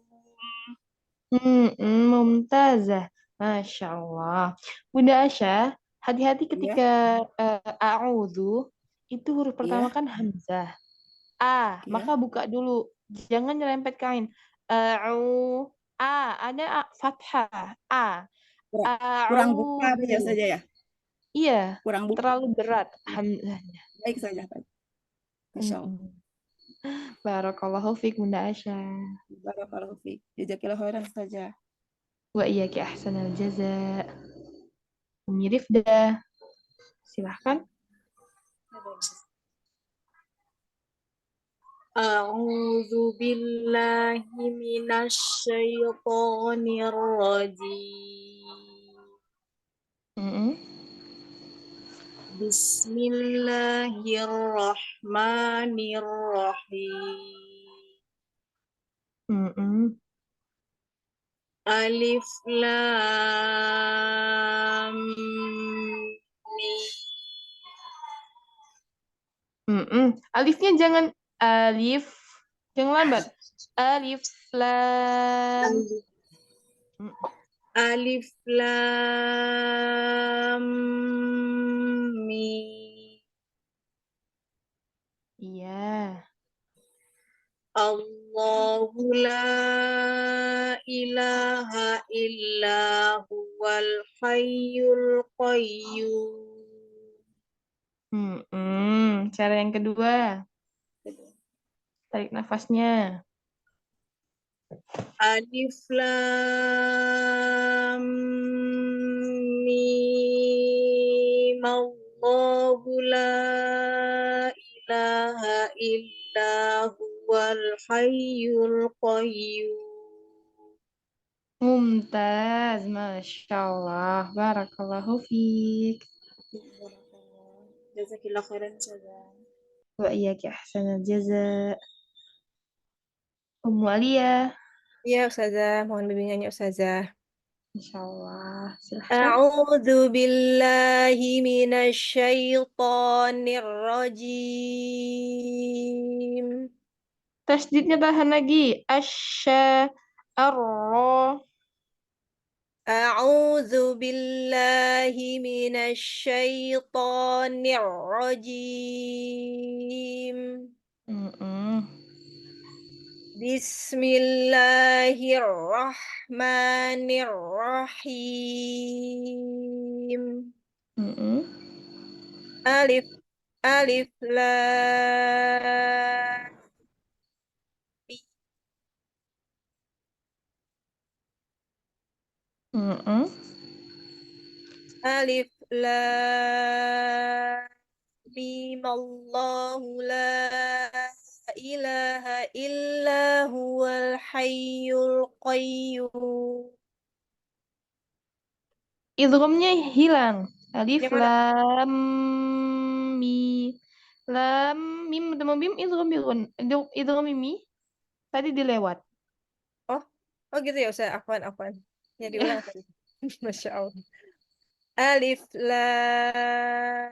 Mumtazah. Masya Allah. Bunda Asya, hati-hati ketika a'udzu, itu huruf pertama kan hamzah. Maka buka dulu Jangan nyerempet kain. Ada fathah. Kurang buka saja A'udzu. saja ya. Iya, Kurang buka. terlalu berat. Hamzahnya. Baik saja. Masya Allah. Barakallahu fiik Bunda Asya. Barakallahu fiik. Jazakillah khairan saja. Wa iyyaki ahsanal jaza. Umi Rifda. Silahkan. A'udzu billahi minasy syaithanir rajim. Bismillahirrahmanirrahim. Alif lam mim. Alifnya jangan alif, jangan lambat. Alif lam. Alif lam mim. Iya. Allahu la ilaha illa huwal hayyul qayyum. Cara yang kedua. Tarik nafasnya. Alif lam mim. Allahu la ilaha illa huwal hayyul qayyum. Mumtaz, Masya Allah. Barakallahu fiik. Jazakillah khairan saja. Wa iyyaki ahsanal jaza. Ummu Alia. Iya, Ustazah. Mohon bimbingannya, Ustazah. Insyaallah. Silahkan. A'udzu billahi minasy syaithanir rajim. Tasdidnya tahan lagi. Asya, arro. A'udzu billahi minasy syaithanir rajim. Bismillahirrahmanirrahim. Alif lam Alif lam mim. Allahu la ilaha illa huwal hayyul qayyum. Idghamnya hilang. Alif Yang mana? lam mim. Lam mim ketemu mim idgham bilgun. Idgham mimi tadi dilewat. Oh gitu ya Ustaz. Afwan. Ya diulang tadi. Masya Allah. Alif lam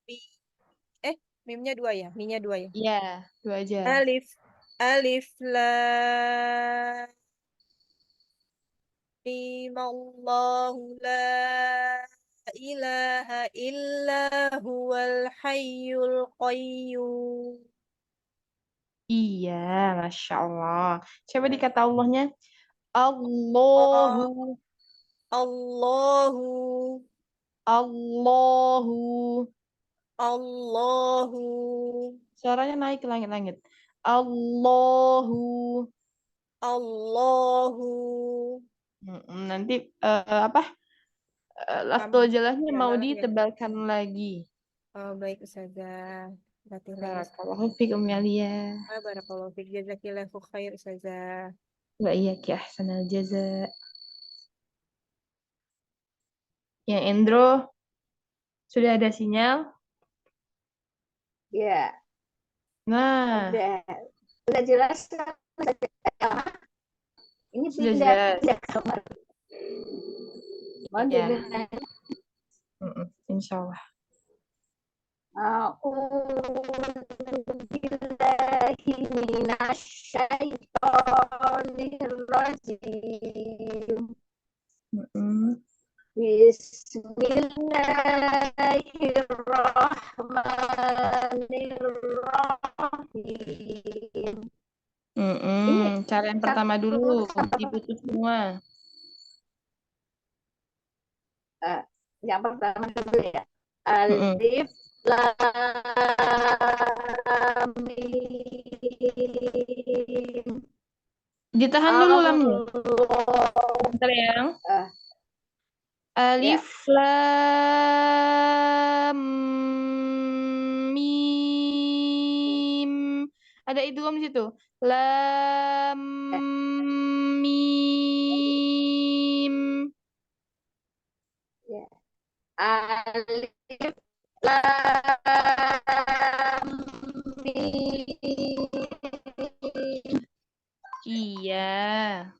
mim. Mimnya dua ya? Minya dua ya? Iya, dua aja. Alif lam mim. Allahu la ilaha illa huwal hayyul qayyum. Iya, Masya Allah. Coba dikata Allahnya. Allahu. Allahu. Allahu. Allahu. Suaranya naik ke langit-langit. Allahu. Allahu. Nanti lafzul jalahnya mau ditebalkan lagi. Oh, baik Ustazah. Barakallahu fiik Ummi Alia. Barakallahu fiik. Jazakillahu khair Ustazah. Wa iyyaki ahsanal jaza. Yang Endro sudah ada sinyal? Ya. Nah, Sudah jelas. Ini sudah pindah jelas. kamar. Mohon Ya. bimbingan. Insyaallah. A'udzu billahi minasy syaithanir rajim. Bismillahirrahmanirrahim. Cara yang pertama dulu, diputus semua. Yang pertama dulu ya. Alif lam mim. Ditahan dulu lamnya. Bentar yang. Alif lam mim. Ada idgham di situ. Lam mim. Ya. Alif lam mim. Iya.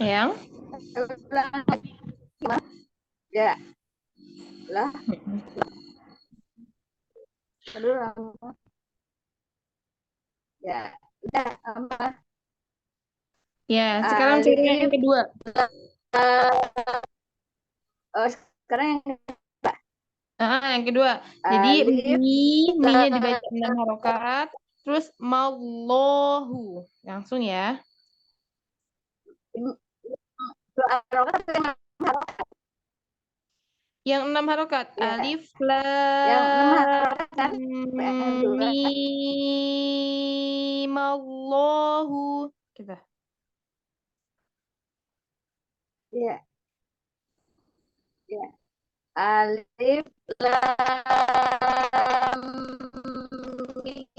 Yang? Ya. Lah. Aduh, ya. Udah, apa? Ya, sekarang cara yang kedua. Sekarang yang kedua. Jadi mi-nya dibaca 6 harokat, terus mallahu. Langsung ya. Yang 6 harokat. Ya. Alif lam mim Allahu. Kita. Ya. Ya. Alif lam mim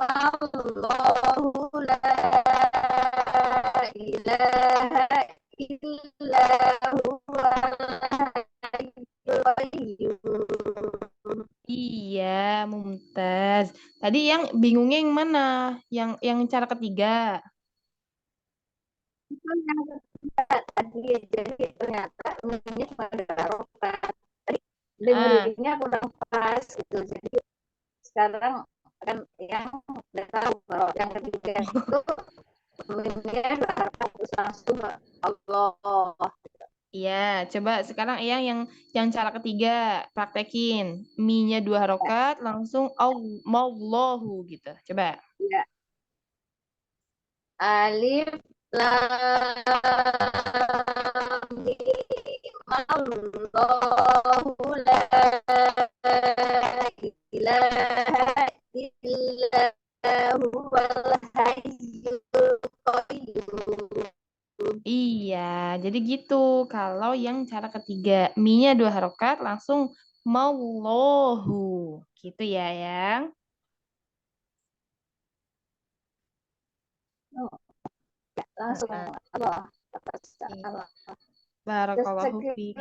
Allahu la ilaha illa huwal hayyul qayyum. Iya, Mumtaz. Tadi yang bingungnya yang mana? Yang cara ketiga. Itu yang ketiga tadi, jadi ternyata ini cuma ada harokat. Dengerinnya kurang pas gitu. Jadi sekarang kan yang udah tahu kalau yang ketiga itu minnya harus langsung Allah. Iya, coba sekarang yang cara ketiga praktekin. Mi-nya 2 harokat, langsung Allahu gitu. Coba. Ya. Alif lam mim Allahu la ilaha illa huwal hayyul qayyum. Iya, jadi gitu. Kalau yang cara ketiga, mi-nya 2 harokat, langsung Mallahu. Gitu ya, yang. Langsung Allah. Barakallahu fiik.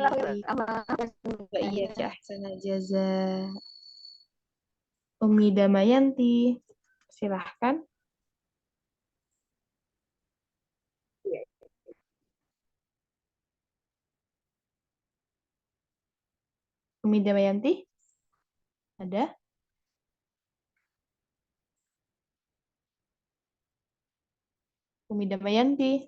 Iya, ahsanal jaza. Umi Damayanti. Silahkan. Umi Damayanti? Ada? Umi Damayanti.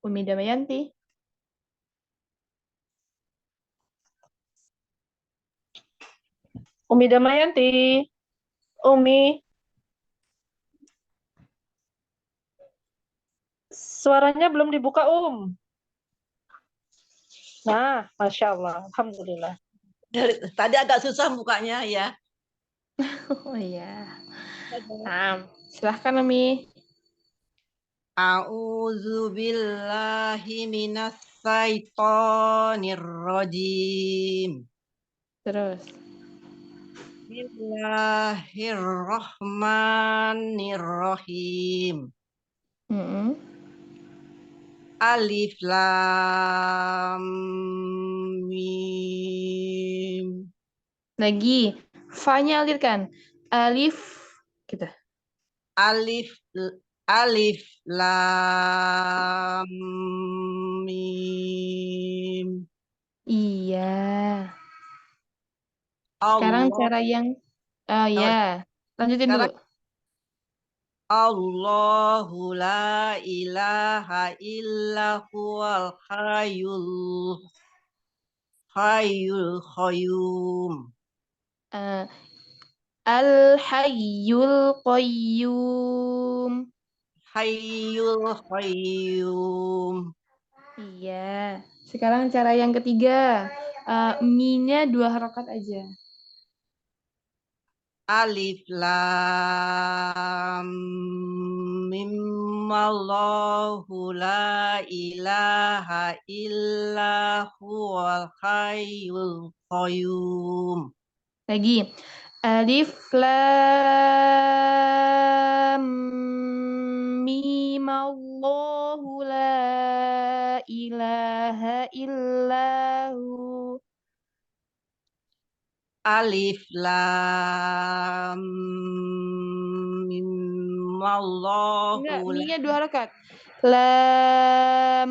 Umi Damayanti. Umi Damayanti. Umi. Suaranya belum dibuka, Nah, Masya Allah. Alhamdulillah. Tadi agak susah bukanya ya. Oh iya. Nah, silahkan Umi. A'udzu billahi minas syaitonir rajim. Terus. Bismillahirrahmanirrahim. Alif lam mim. Lagi. Fa-nya alirkan. Alif. Kita. Alif lam mim. Iya. Sekarang cara yang ya. Lanjutin dulu. Allahu la ilaha illa huwal hayyul qayyum. Al-hayyul qayyum. Hayyul qayyum. Iya. Sekarang cara yang ketiga. Mi-nya 2 harokat aja. Alif lam mim Allahu la ilaha illa huwal hayyul qayyum. Lagi. Alif lam mim Allahu la ilaha illahu. Alif lam mim Allahu Enggak, mi-nya 2 harokat. Lam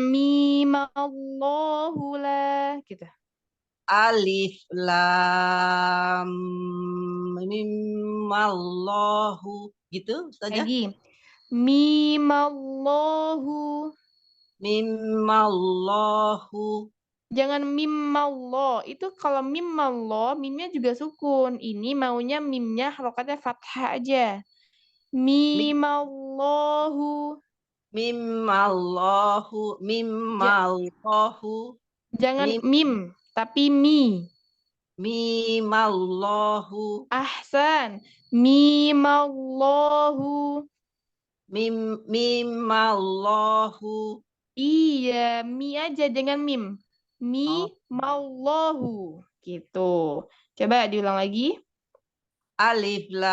mim Allahu la gitu. Alif lam mim Allahu gitu saja. Lagi. Mim Allahu. Mim Allahu. Jangan mim Allah. Itu kalau mim Allah, mimnya juga sukun. Ini maunya mimnya harokatnya fathah aja. Mim Allahu. Mim Allahu. Mim Allahu. Jangan mim, tapi mi. Mim Allahu. Ahsan. Mim Allahu. Mim Allahu. Iya, mi aja dengan mim. Mi Allahu. Gitu. Coba diulang lagi. Alif lam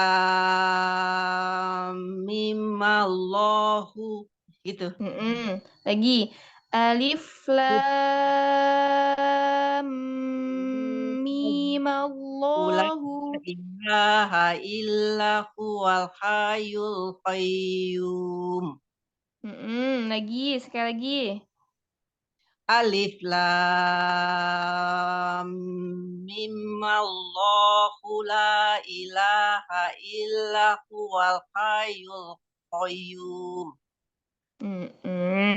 mim Allahu. Gitu. Lagi. Alif lam mim Allahu. La ilaha illa huwal hayyul qayyum. Lagi, sekali lagi. Alif lam mim Allahu la ilaha illa huwal hayyul qayyum.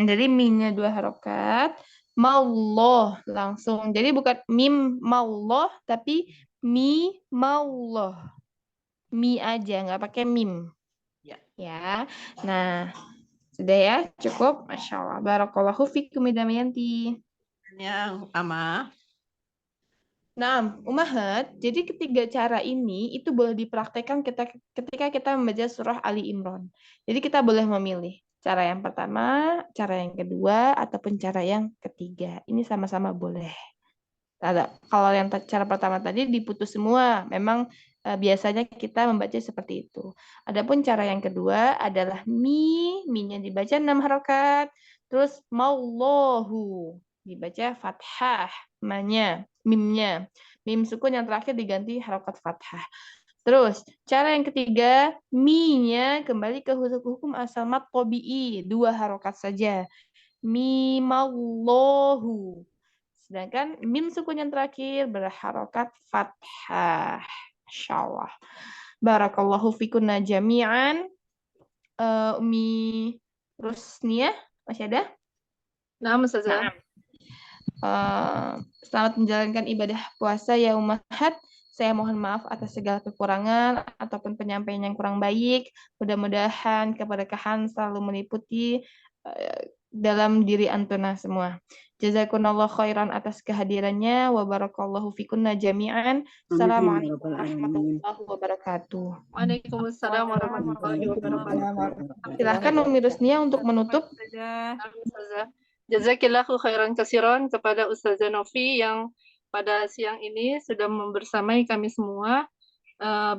Jadi mimnya 2 harokat, maullah langsung. Jadi bukan mim maullah, tapi mi maullah. Mi aja, nggak pakai mim. Ya. Nah, sudah ya, cukup. Masya Allah. Barakallahu fikum Damayanti. Ya, Ama. Nah, Umahat, jadi ketiga cara ini itu boleh dipraktekkan ketika kita membaca surah Ali Imran. Jadi kita boleh memilih cara yang pertama, cara yang kedua, ataupun cara yang ketiga. Ini sama-sama boleh. Kalau yang cara pertama tadi diputus semua, memang biasanya kita membaca seperti itu. Adapun cara yang kedua adalah mi-nya dibaca 6 harokat, terus maullahu dibaca fathah, mimnya, mim sukun yang terakhir diganti harokat fathah. Terus, cara yang ketiga, mi-nya kembali ke hukum asal mat tabi'i, 2 harokat saja. Mimallahu. Sedangkan mim sukun yang terakhir berharokat fathah. Masya Allah. Barakallahu fikunna jami'an. Umi Rusnia, masih ada? Nah, Ustazah. Selamat menjalankan ibadah puasa ya Ummahat. Saya mohon maaf atas segala kekurangan ataupun penyampaian yang kurang baik. Mudah-mudahan keberkahan selalu meliputi dalam diri antuna semua. Jazakumullah khairan atas kehadirannya. Wa barakallahu fikunna jami'an. Assalamualaikum warahmatullahi wabarakatuh. Waalaikumsalam warahmatullahi wabarakatuh. Silahkan Umi Rusnia untuk menutup. Jazakillahu khairan kasiran kepada Ustazah Novi yang pada siang ini sudah membersamai kami semua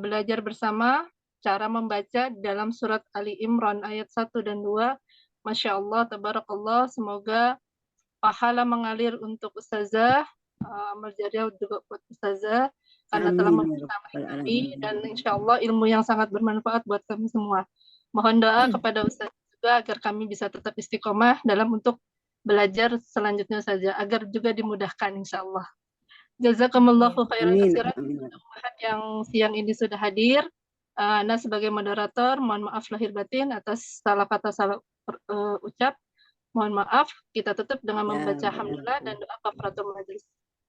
belajar bersama cara membaca dalam surat Ali Imran ayat 1 dan 2. Masya Allah, tabarakallah, semoga pahala mengalir untuk Ustazah, amal jariah juga buat Ustazah, karena telah Amin ya membersamai rabbal kami, alamin. dan insya Allah ilmu yang sangat bermanfaat buat kami semua. Mohon doa kepada Ustazah juga agar kami bisa tetap istiqomah dalam untuk belajar selanjutnya saja, agar juga dimudahkan insya Allah. Jazakumullahu khairan Amin. katsiran Amin. yang siang ini sudah hadir. Ana sebagai moderator, mohon maaf lahir batin atas salah kata salah ucap. Mohon maaf, kita tutup dengan Ya, membaca ya. hamdalah dan doa kafaratul majelis.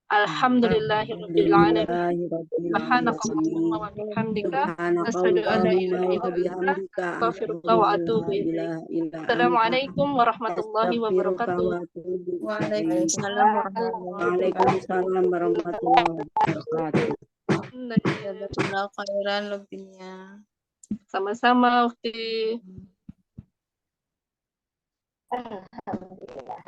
Alhamdulillahirabbil alamin. Alhamdulillahirabbil Subhanakallahumma alamin. wa bihamdika Subhanaka asyhadu an la Allahumma ilaha wa illa anta bihamdika astaghfiruka asyhadu wa an atubu la ilaik. ilaha illa anta Assalamualaikum warahmatullahi astaghfiruka wabarakatuh. wa atubu ilaik. Waalaikumsalam warahmatullahi wabarakatuh. Waalaikumsalam warahmatullahi wabarakatuh. Jazakallahu khairan lebihnya. Sama-sama, Ukti. Alhamdulillah.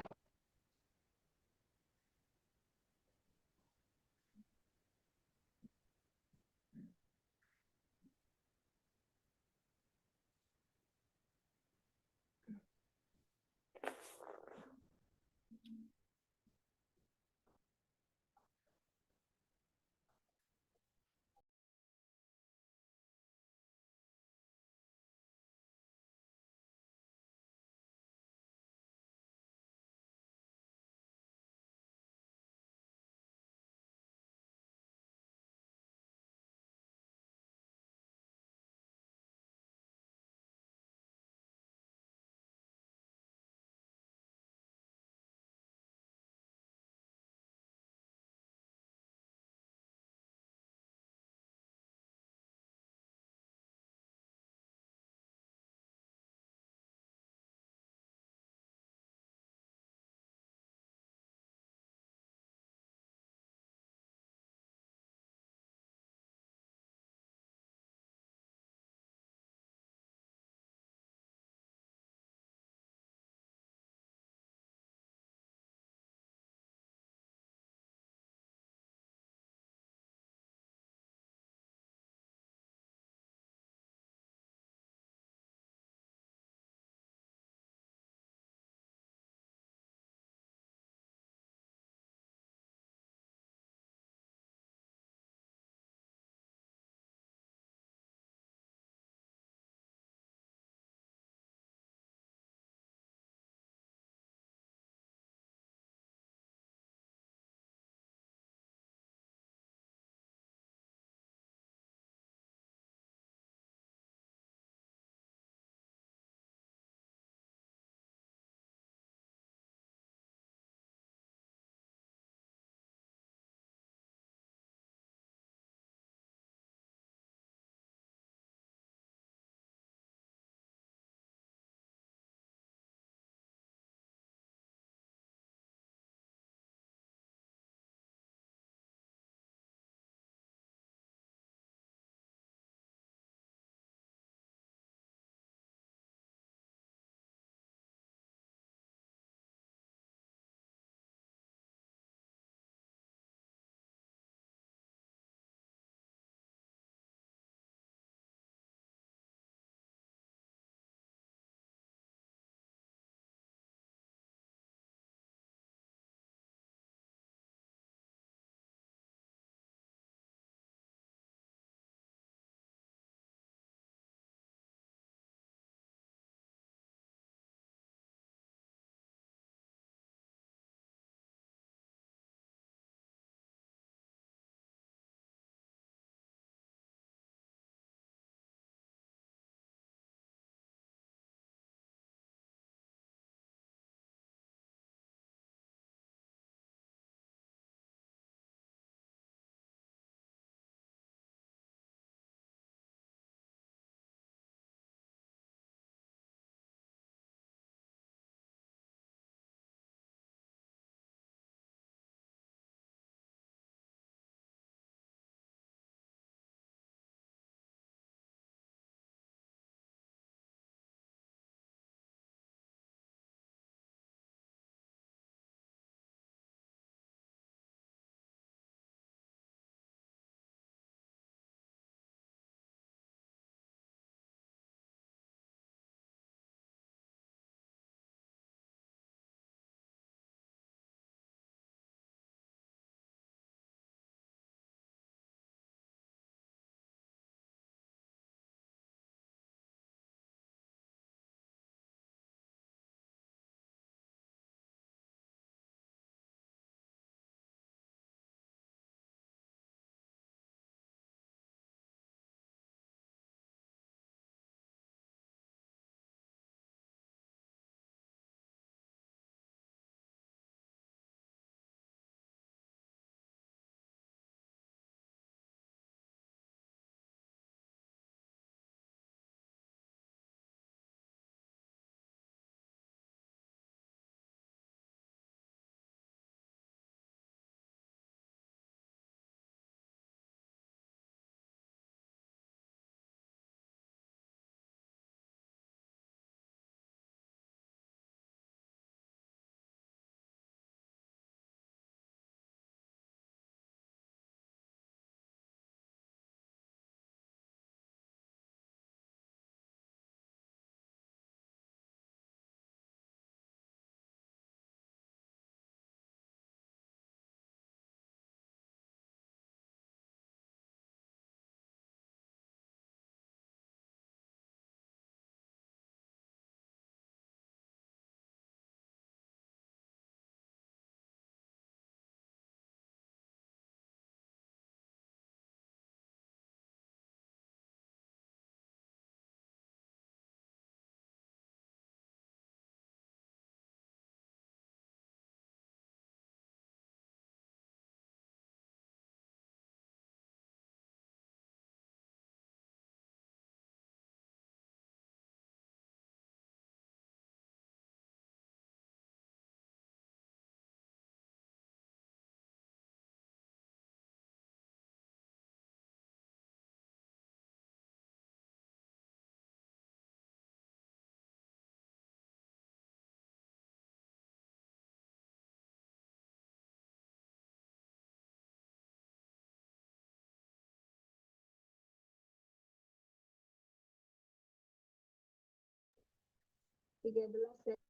13 ya.